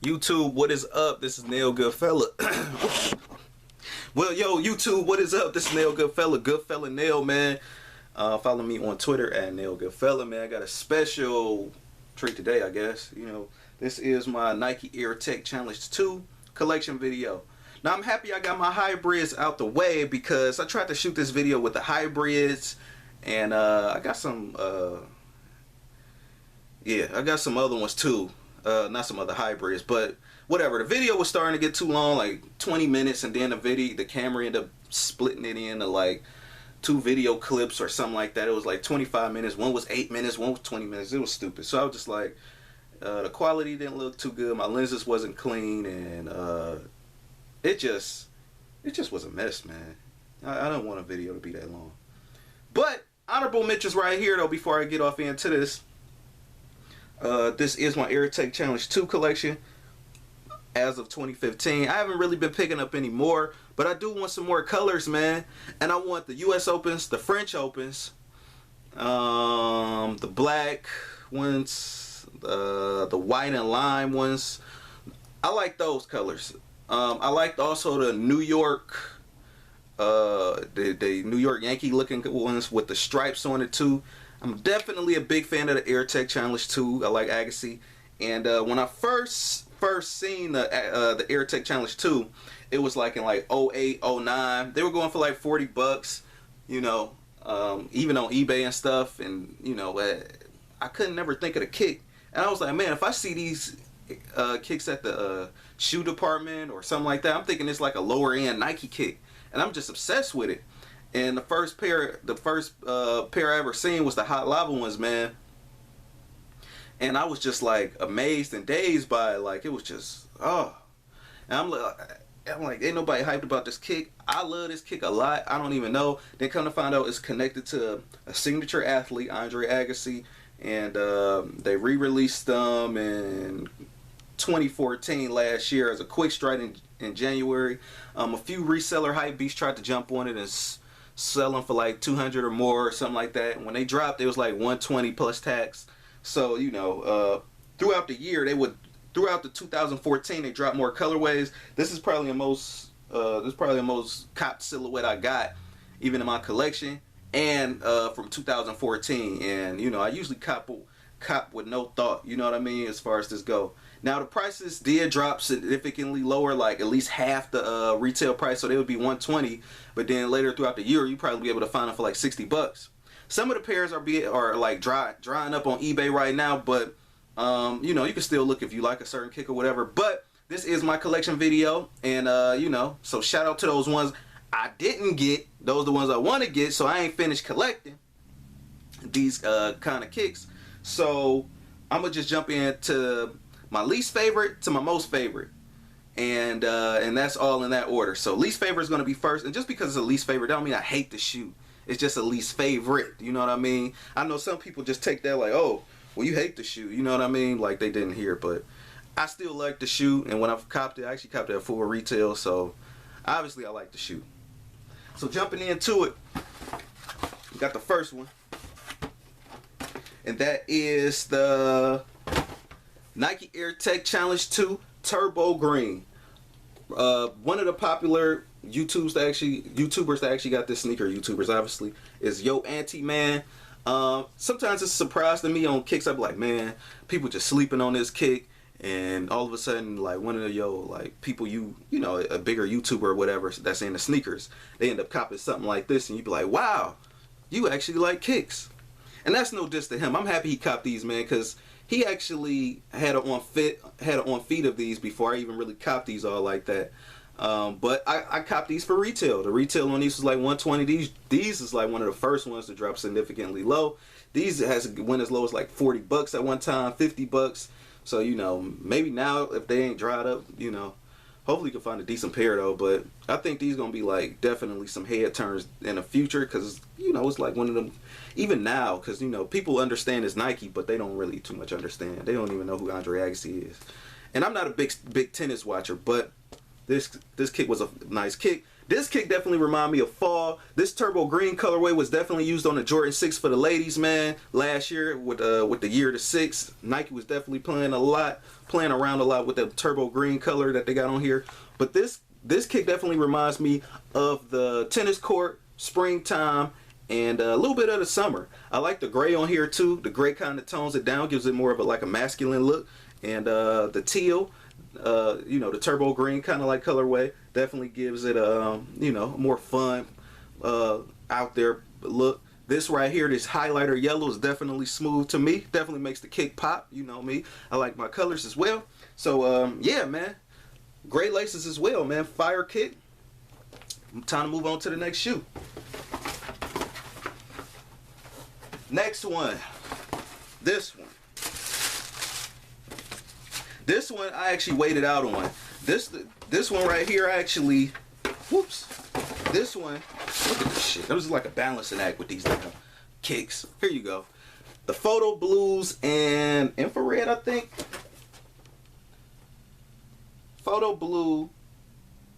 YouTube, what is up? This is Nail Goodfella. Well, yo, YouTube, what is up? This is Nail Goodfella, Goodfella Nail, man. Follow me on Twitter at Nail Goodfella, man. I got a special treat today, I guess. You know, this is my Nike Air Tech Challenge 2 collection video. Now, I'm happy I got my hybrids out the way because I tried to shoot this video with the hybrids, and I got some, I got some other ones too. Not some other hybrids, but whatever. The video was starting to get too long, like 20 minutes, and then the camera ended up splitting it into like 2 video clips or something like that. It was like 25 minutes. One was 8 minutes, one was 20 minutes. It was stupid. So I was just like, the quality didn't look too good. My lenses wasn't clean, and it just was a mess, man. I don't want a video to be that long. But honorable mentions right here though. Before I get off into this. This is my Air Tech Challenge 2 collection as of 2015. I haven't really been picking up any more, but I do want some more colors, man. And I want the US Opens, the French Opens, the black ones, the white and lime ones. I like those colors. I liked also the New York, the New York Yankee looking ones with the stripes on it too. I'm definitely a big fan of the Air Tech Challenge 2. I like Agassi. And when I first seen the Air Tech Challenge 2, it was like in like 08, 09. They were going for like 40 bucks, you know, even on eBay and stuff. And, you know, I couldn't never think of the kick. And I was like, man, if I see these kicks at the shoe department or something like that, I'm thinking it's like a lower end Nike kick. And I'm just obsessed with it. And the first pair I ever seen was the Hot Lava ones, man. And I was just like amazed and dazed by it. Like, it was just, oh. And I'm like, ain't nobody hyped about this kick. I love this kick a lot. I don't even know. Then come to find out it's connected to a signature athlete, Andre Agassi. And they re-released them in 2014 last year as a quick strike in January. A few reseller hype beasts tried to jump on it and sell them for like 200 or more or something like that. And when they dropped, it was like 120 plus tax. So, you know, throughout the year, throughout the 2014, they dropped more colorways. This is probably the most copped silhouette I got, even in my collection, and from 2014. And, you know, I usually cop with no thought, you know what I mean, as far as this go. Now, the prices did drop significantly lower, like at least half the retail price, so they would be 120. But then later throughout the year, you probably be able to find them for like 60 bucks. Some of the pairs are like drying up on eBay right now, but you know, you can still look if you like a certain kick or whatever. But this is my collection video, and you know, so shout out to those ones I didn't get. Those are the ones I want to get, so I ain't finished collecting these kind of kicks. So I'm gonna just jump into my least favorite to my most favorite, and that's all in that order. So least favorite is going to be first, and just because it's a least favorite, don't mean I hate the shoe. It's just a least favorite, you know what I mean? I know some people just take that like, oh, well, you hate the shoe, you know what I mean? Like they didn't hear, but I still like the shoe, and when I've copped it, I actually copped it at full retail, so obviously I like the shoe. So jumping into it, we got the first one, and that is the Nike Air Tech Challenge 2 Turbo Green. One of the popular YouTubers that actually got this sneaker, YouTubers obviously, is Yo Anti Man. Sometimes it's a surprise to me on kicks. I'm like, man, people just sleeping on this kick, and all of a sudden, like one of the people you know, a bigger YouTuber or whatever that's in the sneakers, they end up copying something like this, and you be like, wow, you actually like kicks. And that's no diss to him. I'm happy he copped these, man, because he actually had an on feet of these before I even really copped these all like that. But I copped these for retail. The retail on these was like 120. These is like one of the first ones to drop significantly low. These went as low as like 40 bucks at one time, 50 bucks. So, you know, maybe now if they ain't dried up, you know, hopefully you can find a decent pair though. But I think these gonna be like definitely some head turns in the future, because, you know, it's like one of them, even now, because, you know, people understand it's Nike, but they don't really too much understand. They don't even know who Andre Agassi is. And I'm not a big tennis watcher, but this kick was a nice kick. This kick definitely remind me of fall. This turbo green colorway was definitely used on the Jordan 6 for the ladies, man. Last year with the year to 6, Nike was definitely playing around a lot with the turbo green color that they got on here. But this kick definitely reminds me of the tennis court, springtime, and a little bit of the summer. I like the gray on here too. The gray kind of tones it down, gives it more of a masculine look. And the teal, you know, the turbo green kind of like colorway definitely gives it a you know, more fun out there look. This right here, this highlighter yellow, is definitely smooth to me. Definitely makes the kick pop. You know me, I like my colors as well. So yeah, man, great laces as well, man. Fire kick. Time to move on to the next shoe. Next one, this one. This one I actually waited out on. This one right here, actually, whoops. This one, look at this shit. That was like a balancing act with these damn kicks. Here you go. The photo blues and infrared, I think. Photo blue,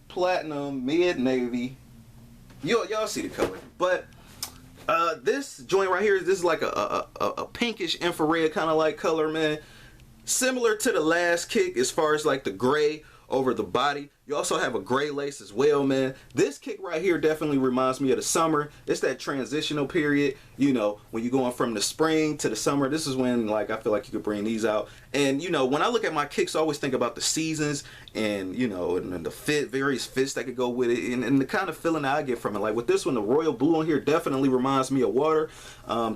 platinum, mid navy. Y'all see the color, but this joint right here, this is like a pinkish infrared kind of like color, man. Similar to the last kick as far as like the gray over the body. You also have a gray lace as well, man. This kick right here definitely reminds me of the summer. It's that transitional period, you know, when you're going from the spring to the summer. This is when, like, I feel like you could bring these out. And, you know, when I look at my kicks, I always think about the seasons and, you know, and the various fits that could go with it, and the kind of feeling that I get from it. Like with this one, the royal blue on here definitely reminds me of water.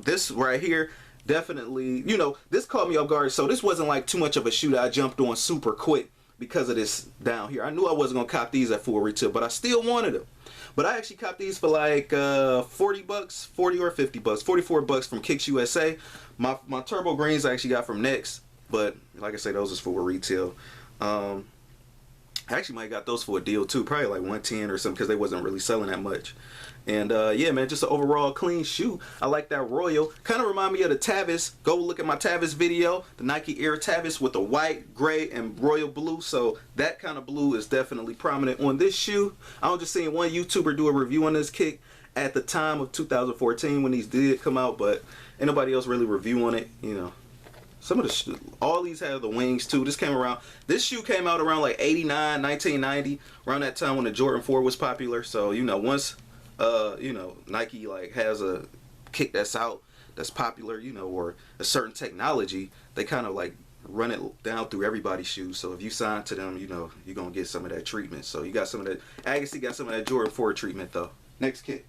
This right here, definitely, you know, this caught me off guard. So this wasn't like too much of a shoe that I jumped on super quick because of this down here. I knew I wasn't gonna cop these at full retail, but I still wanted them. But I actually copped these for like 40 bucks, 40 or 50 bucks, 44 bucks from Kicks USA. My turbo greens I actually got from Next, but like I say, those is for retail. I actually might have got those for a deal too, probably like 110 or something, because they wasn't really selling that much. And yeah, man, just an overall clean shoe. I like that royal. Kind of remind me of the Tavis. Go look at my Tavis video, the Nike Air Tavis with the white, gray, and royal blue. So that kind of blue is definitely prominent on this shoe. I was just seeing one YouTuber do a review on this kick at the time of 2014 when these did come out, but ain't nobody else really review on it, you know. Some of the all these have the wings too. This came around. This shoe came out around like 89, 1990, around that time when the Jordan 4 was popular. So, you know, once you know, Nike like has a kick that's out, that's popular, you know, or a certain technology, they kind of like run it down through everybody's shoes. So if you sign to them, you know, you're gonna get some of that treatment. So you got some of that. Agassi got some of that Jordan 4 treatment though. Next kick.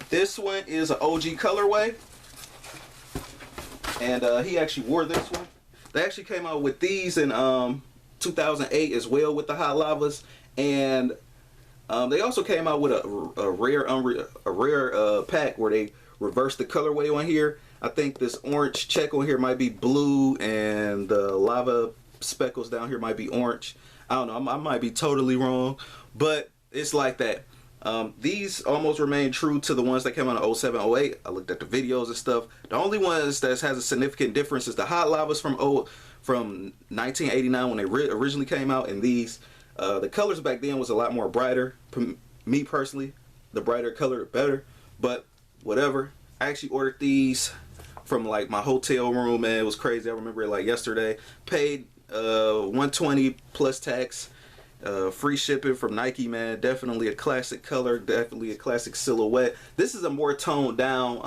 This one is an OG colorway, and he actually wore this one. They actually came out with these in 2008 as well with the hot lavas, and they also came out with a rare pack where they reversed the colorway on here. I think this orange check on here might be blue, and the lava speckles down here might be orange. I don't know. I might be totally wrong, but it's like that. These almost remain true to the ones that came out in 07, 08. I looked at the videos and stuff. The only ones that has a significant difference is the hot lavas from 1989 when they originally came out, and these. The colors back then was a lot more brighter. Me personally, the brighter color the better. But whatever. I actually ordered these from like my hotel room, man. It was crazy. I remember it like yesterday. Paid $120 plus tax. Free shipping from Nike, man. Definitely a classic color, definitely a classic silhouette. This is a more toned down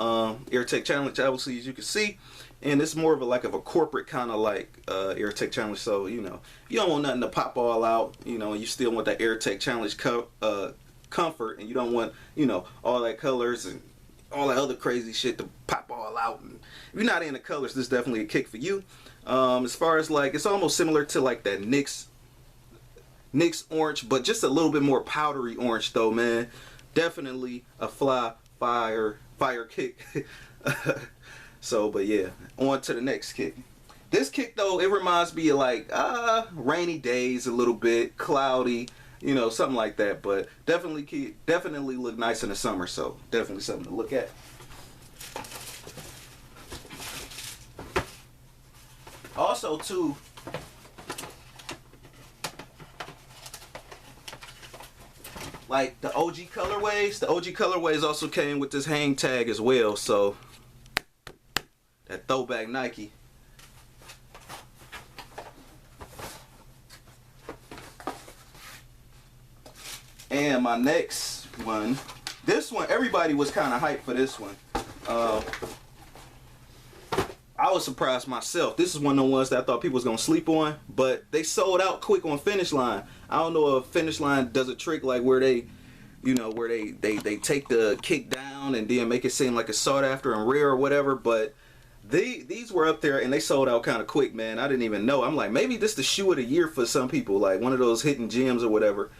AirTech Challenge, obviously, as you can see, and it's more of a corporate kind of like AirTech Challenge. So, you know, you don't want nothing to pop all out, you know, you still want that AirTech Challenge comfort, and you don't want, you know, all that colors and all that other crazy shit to pop all out. And if you're not into colors, this is definitely a kick for you. As far as like, it's almost similar to like that Knicks orange, but just a little bit more powdery orange though, man. Definitely a fire kick. So, but yeah, on to the next kick. This kick though, it reminds me of like rainy days, a little bit cloudy, you know, something like that. But definitely look nice in the summer. So definitely something to look at. Also too, like the OG colorways also came with this hang tag as well. So that throwback Nike. And my next one, this one, everybody was kind of hyped for this one. I was surprised myself. This is one of the ones that I thought people was gonna sleep on, but they sold out quick on Finish Line. I don't know if Finish Line does a trick like where they, you know, where they take the kick down and then make it seem like it's sought after and rare or whatever, but these were up there and they sold out kind of quick, man. I didn't even know. I'm like, maybe this is the shoe of the year for some people, like one of those hidden gems or whatever.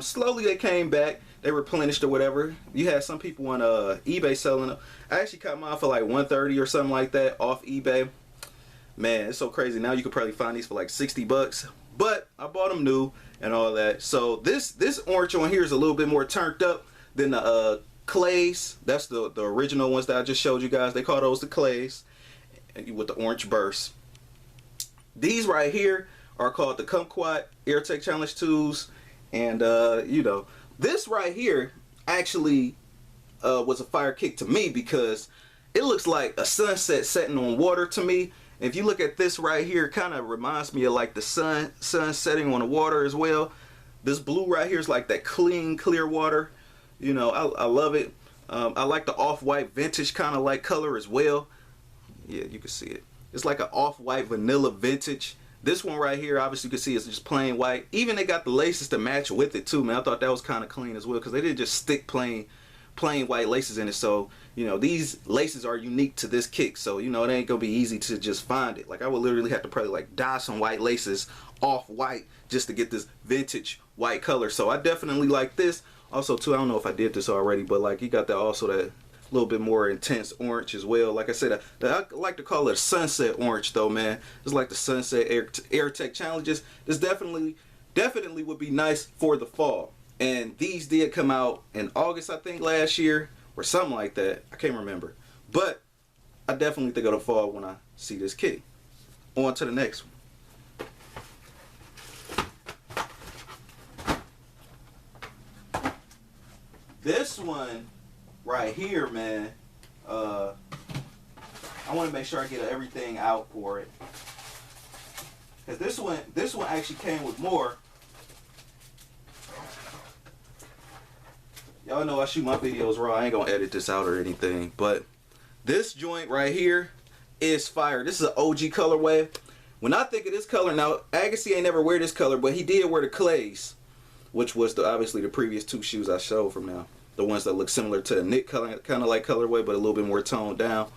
Slowly they came back, they replenished or whatever. You had some people on eBay selling them. I actually caught mine for like $130 or something like that off eBay. Man, it's so crazy. Now you could probably find these for like $60, but I bought them new and all that. So this orange on here is a little bit more turned up than the Clays. That's the original ones that I just showed you guys. They call those the Clays with the orange burst. These right here are called the Kumquat AirTech Challenge 2s. And you know, this right here actually was a fire kick to me because it looks like a sunset setting on water to me. If you look at this right here, it kind of reminds me of like the sun setting on the water as well. This blue right here is like that clean, clear water. You know, I love it. I like the off-white vintage kind of like color as well. Yeah, you can see it. It's like an off-white vanilla vintage. This one right here, obviously you can see it's just plain white. Even they got the laces to match with it too, man. I thought that was kind of clean as well because they didn't just stick plain white laces in it. So, you know, these laces are unique to this kick. So, you know, it ain't going to be easy to just find it. Like, I would literally have to probably like dye some white laces off white just to get this vintage white color. So I definitely like this. Also too, I don't know if I did this already, but like you got that also that a little bit more intense orange as well. Like I said, I like to call it a sunset orange though, man. It's like the sunset AirTech challenges. This definitely would be nice for the fall. And these did come out in August, I think, last year or something like that. I can't remember. But I definitely think of the fall when I see this kick. On to the next one. This one right here, man, I want to make sure I get everything out for it. Because this one actually came with more. Y'all know I shoot my videos raw. I ain't gonna edit this out or anything. But this joint right here is fire. This is an OG colorway. When I think of this color, now Agassi ain't never wear this color, but he did wear the Clays, which was obviously the previous two shoes I showed from now. The ones that look similar to the Nick color, kind of like colorway, but a little bit more toned down.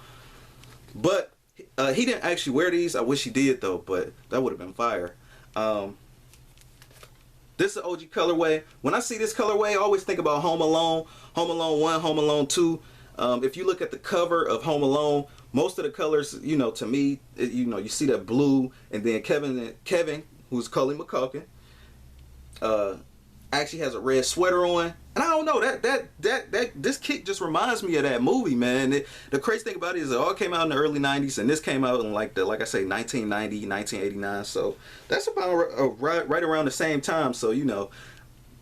But he didn't actually wear these. I wish he did though, but that would have been fire. This is an OG colorway. When I see this colorway, I always think about Home Alone, Home Alone 1, Home Alone 2. If you look at the cover of Home Alone, most of the colors, you know, to me, you know, you see that blue, and then Kevin, who's Cully McCulkin, actually has a red sweater on. And I don't know, this kick just reminds me of that movie, man. The crazy thing about it is it all came out in the early 90s, and this came out in like I say, 1990, 1989. So that's about right around the same time. So, you know,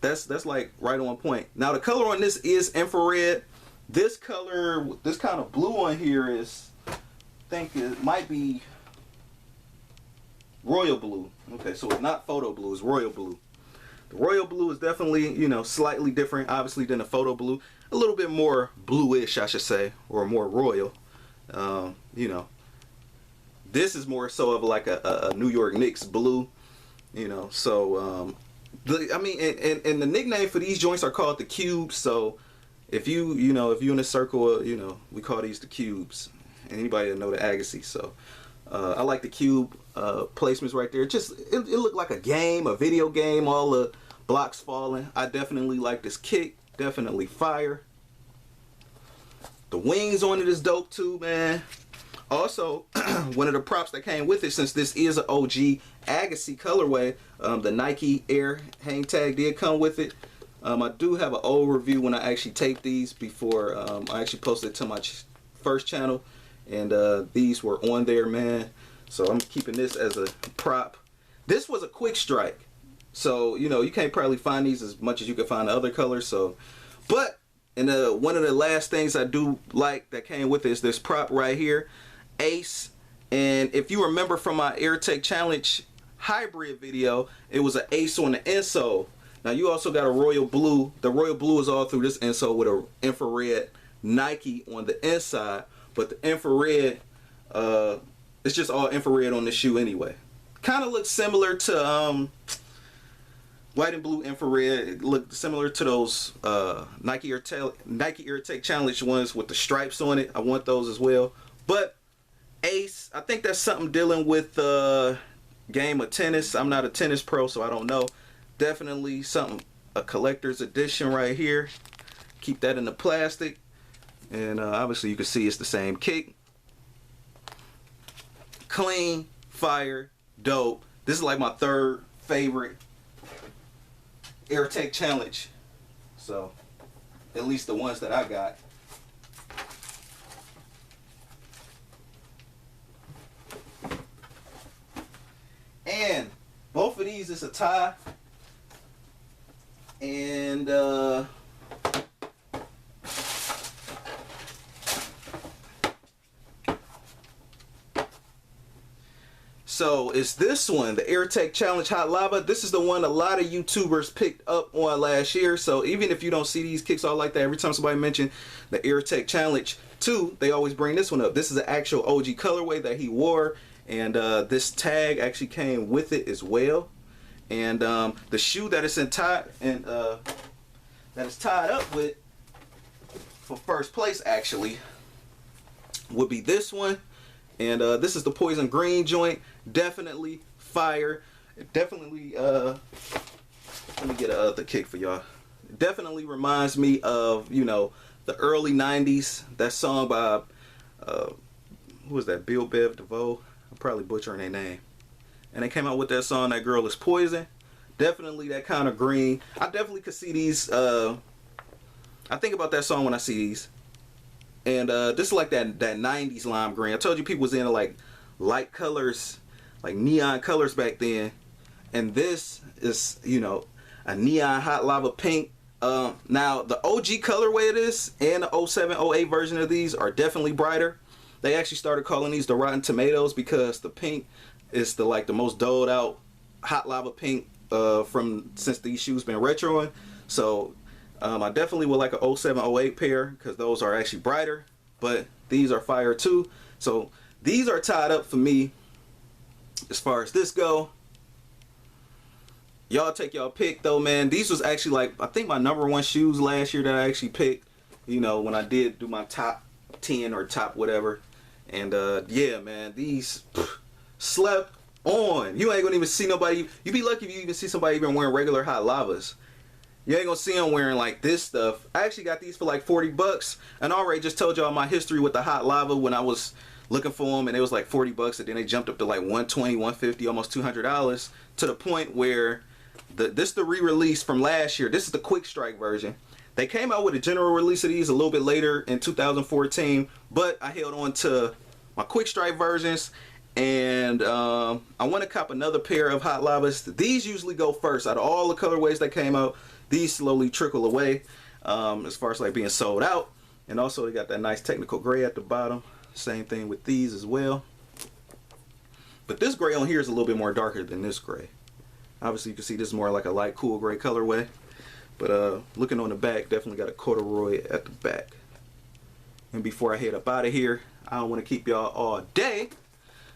that's like right on point. Now the color on this is infrared. This color, this kind of blue on here is, I think it might be royal blue. Okay, so it's not photo blue, it's royal blue. The royal blue is definitely, you know, slightly different, obviously, than the photo blue. A little bit more bluish, I should say, or more royal. You know, this is more so of like a New York Knicks blue, you know. So, I mean, and the nickname for these joints are called the Cubes. So, if you in a circle, you know, we call these the Cubes. Anybody that know the Agassi. So, I like the cube placements right there. Just it looked like a game, a video game. All the blocks falling. I definitely like this kick. Definitely fire. The wings on it is dope too, man. Also, one of the props that came with it, since this is an OG Agassi colorway, the Nike Air hang tag did come with it. I do have an old review when I actually taped these before I actually posted it to my first channel, and these were on there, man. So I'm keeping this as a prop. This was a quick strike. So, you know, you can't probably find these as much as you can find the other colors. So, but, and one of the last things I do like that came with it is this prop right here, Ace. And if you remember from my Airtech Challenge hybrid video, it was an Ace on the insole. Now you also got a royal blue. The royal blue is all through this insole with an infrared Nike on the inside. But the infrared, it's just all infrared on the shoe anyway. Kind of looks similar to white and blue infrared. It looked similar to those Nike Airtech Challenge ones with the stripes on it. I want those as well. But Ace, I think that's something dealing with game of tennis. I'm not a tennis pro, so I don't know. Definitely something, a collector's edition right here. Keep that in the plastic. And obviously you can see it's the same kick. Clean, fire, dope. This is like my third favorite Airtech Challenge. So, at least the ones that I got. And both of these is a tie. And so it's this one, the Airtech Challenge Hot Lava. This is the one a lot of YouTubers picked up on last year. So even if you don't see these kicks all like that, every time somebody mentioned the Airtech Challenge 2, they always bring this one up. This is an actual OG colorway that he wore. And this tag actually came with it as well. And the shoe that it's tied up with for first place actually would be this one. And this is the Poison Green joint. Definitely fire. Definitely let me get the kick for y'all. Definitely reminds me of, you know, the early 90s. That song by who was that? Bill Bev DeVoe. I'm probably butchering their name. And they came out with that song, That Girl Is Poison. Definitely that kind of green. I definitely could see these. I think about that song when I see these. And this is like that 90s lime green. I told you people was into like light colors, like neon colors back then. And this is, you know, a neon hot lava pink. Now, the OG colorway of this and the 07, 08 version of these are definitely brighter. They actually started calling these the Rotten Tomatoes because the pink is the most doled out hot lava pink since these shoes been retroing. So I definitely would like a 07, 08 pair because those are actually brighter. But these are fire too. So these are tied up for me as far as this go. Y'all take y'all pick though, man. These was actually like, I think my #1 shoes last year that I actually picked, you know, when I did do my top 10 or top whatever. And yeah, man, these slept on. You ain't gonna even see nobody. You be lucky if you even see somebody even wearing regular hot lavas. You ain't gonna see them wearing like this stuff. I actually got these for like 40 bucks. And I already just told y'all my history with the hot lava when I was looking for them, and it was like 40 bucks, and then they jumped up to like 120, 150, almost $200, to the point where this is the re-release from last year. This is the quick strike version. They came out with a general release of these a little bit later in 2014, but I held on to my quick strike versions, and I want to cop another pair of hot lavas. These usually go first out of all the colorways that came out. These slowly trickle away as far as like being sold out. And also they got that nice technical gray at the bottom. Same thing with these as well. But this gray on here is a little bit more darker than this gray. Obviously you can see this is more like a light cool gray colorway. But looking on the back, definitely got a corduroy at the back. And before I head up out of here, I don't want to keep y'all all day,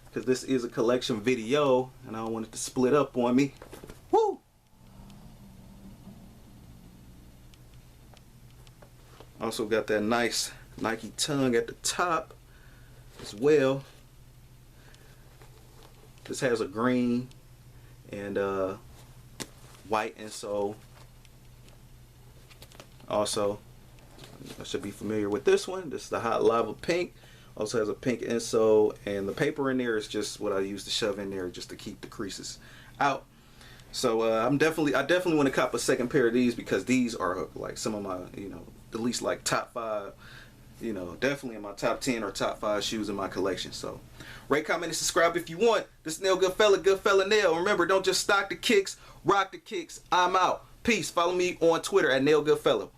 because this is a collection video and I don't want it to split up on me. Woo! Also got that nice Nike tongue at the top as well. This has a green and white insole. Also, I should be familiar with this one. This is the Hot Lava Pink. Also has a pink insole, and the paper in there is just what I use to shove in there just to keep the creases out. So I definitely want to cop a second pair of these, because these are like some of my, you know, at least like top 5 you know, definitely in my top 10 or top 5 shoes in my collection. So rate, comment, and subscribe if you want. This is Nail Goodfella Nail. Remember, don't just stock the kicks, rock the kicks. I'm out. Peace. Follow me on Twitter at Nail Goodfella.